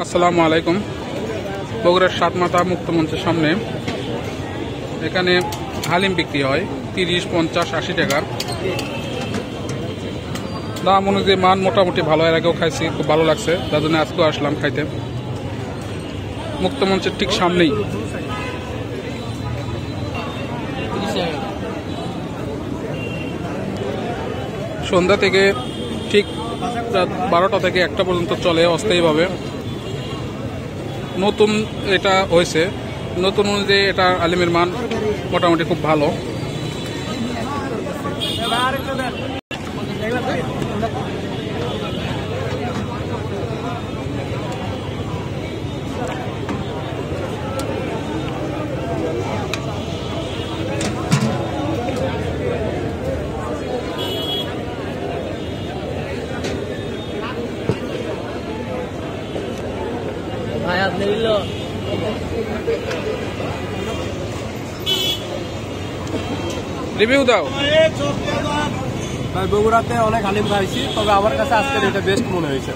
আসসালামু আলাইকুম। বগুড়ার সাতমাথা মুক্ত মঞ্চের সামনে এখানে হালিম বিক্রি হয় 30, 50, 80 টাকার। দাম অনুযায়ী মান মোটামুটি ভালো। এর আগেও খাইছি, খুব ভালো লাগছে, তার জন্য আজকেও আসলাম খাইতে। মুক্ত মঞ্চের ঠিক সামনেই। সন্ধ্যা থেকে ঠিক রাত 12টা থেকে 1টা পর্যন্ত চলে অস্থায়ীভাবে। নতুন এটা হয়েছে, নতুন অনুযায়ী এটা আলিমের মান মোটামুটি খুব ভালো। রিভিউ দাও। বগুড়াতে অনেক হালিম খাইছি, তবে আমার কাছে আজকের এটা বেস্ট মনে হয়েছে।